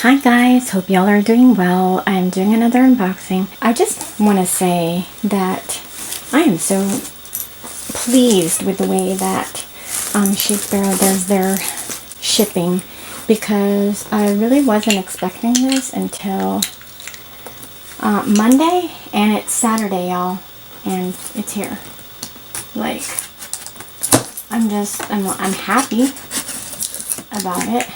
Hi guys, hope y'all are doing well. I'm doing another unboxing. I just want to say that I am so pleased with the way that Chic Sparrow does their shipping, because I really wasn't expecting this until Monday, and it's Saturday, y'all, and it's here. Like, I'm happy about it.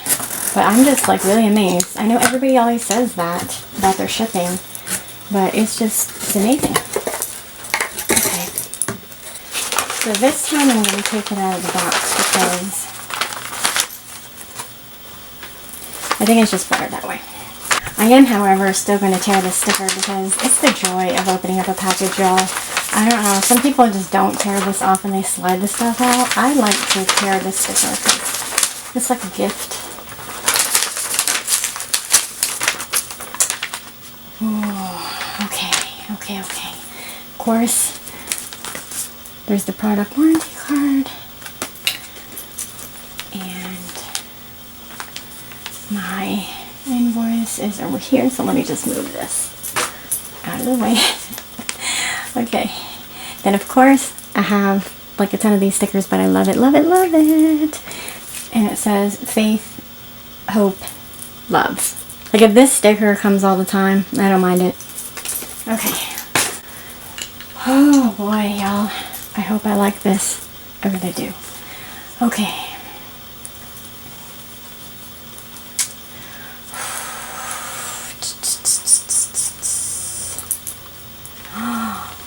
But I'm just like really amazed. I know everybody always says that about their shipping, but it's amazing. Okay. So this time I'm going to take it out of the box because I think it's just better that way. I am, however, still going to tear the sticker because it's the joy of opening up a package, y'all. I don't know. Some people just don't tear this off and they slide the stuff out. I like to tear the sticker because it's like a gift. Okay. Of course, there's the product warranty card, and my invoice is over here, so let me just move this out of the way. Okay, then of course I have like a ton of these stickers, but I love it, love it, love it. And it says faith, hope, love. Like if this sticker comes all the time, I don't mind it. Okay. Oh boy, y'all. I hope I like this. I really do. Okay.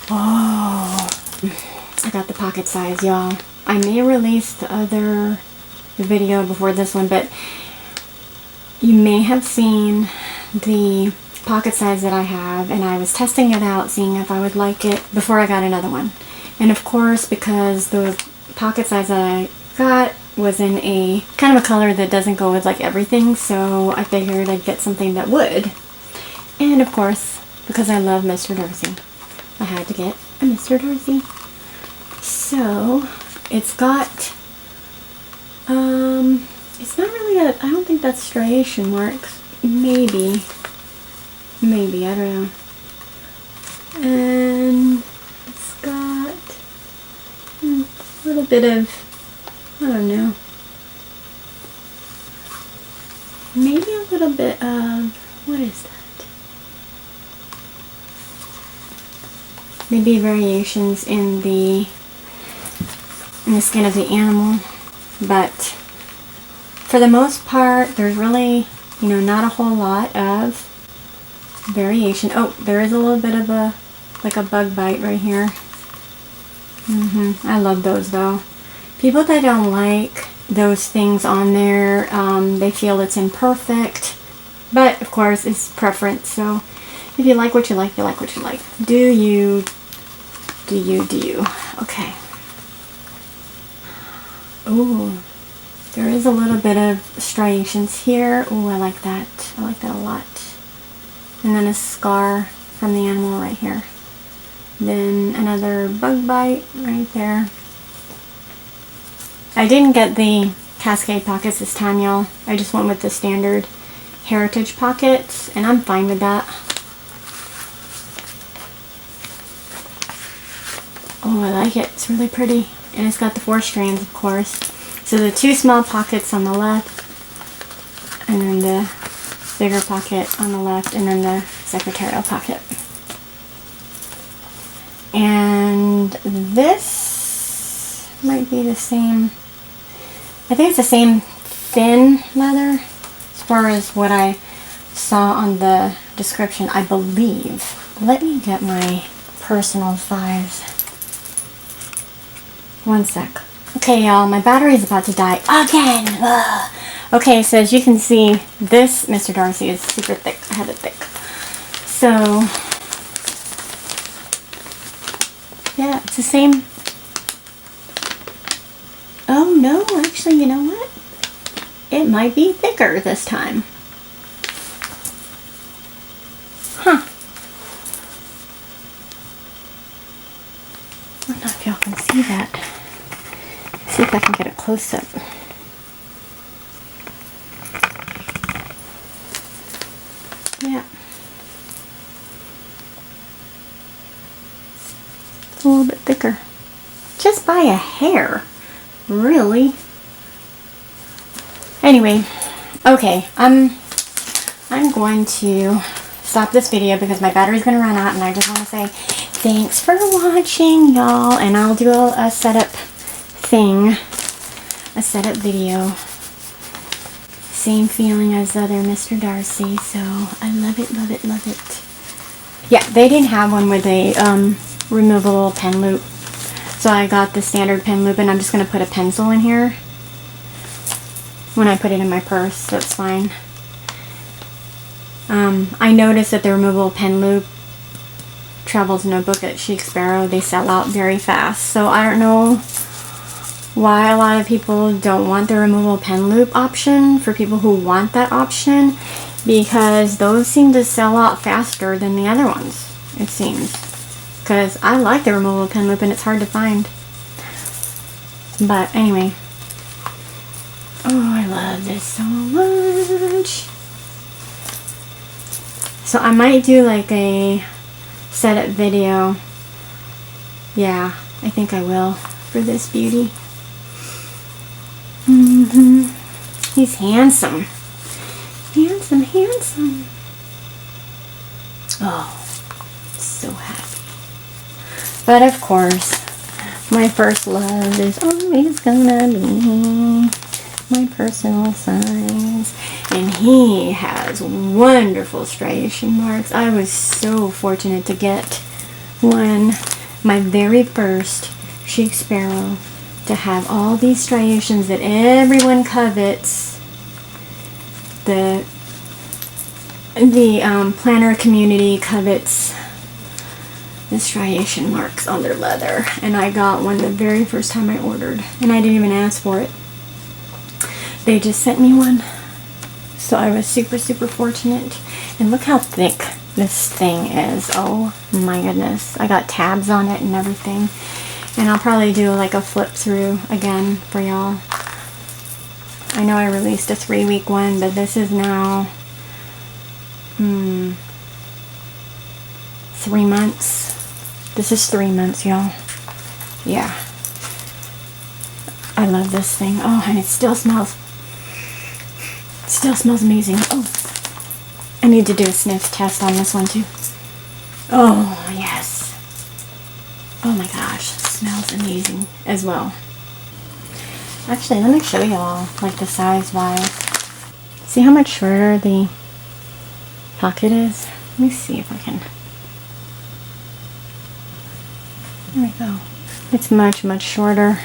Oh. I got the pocket size, y'all. I may release the other video before this one, but you may have seen the pocket size that I have, and I was testing it out, seeing if I would like it before I got another one. And of course, because the pocket size that I got was in a kind of a color that doesn't go with like everything, so I figured I'd get something that would. And of course, because I love Mr. Darcy, I had to get a Mr. Darcy. So it's got it's not really a, I don't think that's striation marks. Maybe, I don't know. And it's got a little bit of, I don't know, maybe a little bit of, what is that? Maybe variations in the skin of the animal, but for the most part, there's really, not a whole lot of variation. Oh, there is a little bit of a, like a bug bite right here. I love those though. People that don't like those things on there, they feel it's imperfect. But of course, it's preference. So if you like what you like, you like what you like. Do you. Okay. Ooh. There is a little bit of striations here. Ooh, I like that. I like that a lot. And then a scar from the animal right here. Then another bug bite right there. I didn't get the Cascade pockets this time, y'all. I just went with the standard Heritage pockets, and I'm fine with that. Oh, I like it. It's really pretty. And it's got the 4 strands, of course. So the 2 small pockets on the left, and then the bigger pocket on the left, and then the secretarial pocket. And this might be the same, I think it's the same thin leather as far as what I saw on the description, I believe. Let me get my personal size. One sec. Okay, y'all, my battery is about to die again. Ugh. Okay, so as you can see, this Mr. Darcy is super thick. I have it thick. So, yeah, it's the same. Oh, no, actually, you know what? It might be thicker this time. Huh. I don't know if y'all can see that. See if I can get a close-up. Just by a hair. Really? Anyway, okay, I'm going to stop this video because my battery's going to run out, and I just want to say thanks for watching, y'all, and I'll do a setup thing, a setup video. Same feeling as the other Mr. Darcy, so I love it, love it, love it. Yeah, they didn't have one with a removable pen loop, so I got the standard pen loop, and I'm just going to put a pencil in here when I put it in my purse, so it's fine. I noticed that the removable pen loop Travel's Notebook at Chic Sparrow, they sell out very fast, so I don't know why a lot of people don't want the removable pen loop option for people who want that option, because those seem to sell out faster than the other ones, it seems. Because I like the removable pen loop and it's hard to find. But anyway. Oh, I love this so much. So I might do like a setup video. Yeah, I think I will for this beauty. He's handsome. Handsome, handsome. Oh, so happy. But of course, my first love is always gonna be my personal size. And he has wonderful striation marks. I was so fortunate to get one, my very first Chic Sparrow, to have all these striations that everyone covets. The planner community covets the striation marks on their leather, and I got one the very first time I ordered, and I didn't even ask for it. They just sent me one, so I was super, super fortunate. And look how thick this thing is. Oh my goodness. I got tabs on it and everything. And I'll probably do like a flip through again for y'all. I know I released a 3-week one, but this is now 3 months. This is 3 months, y'all. Yeah. I love this thing. Oh, and it still smells amazing. Oh, I need to do a sniff test on this one too. Oh, yes. Oh my gosh, smells amazing as well. Actually, let me show y'all like the size wise. See how much shorter the pocket is? Let me see if I can. There we go. It's much, much shorter.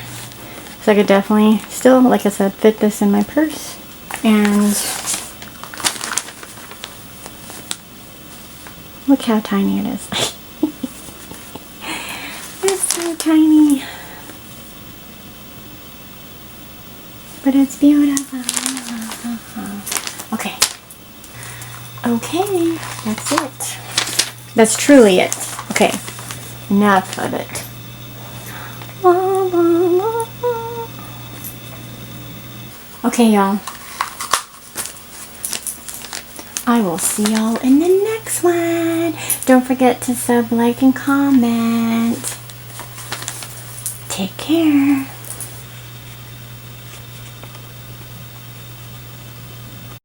So I could definitely still, like I said, fit this in my purse. And look how tiny it is. It's so tiny. But it's beautiful. Okay. Okay, that's it. That's truly it. Okay, enough of it. Okay, y'all. I will see y'all in the next one. Don't forget to sub, like, and comment. Take care.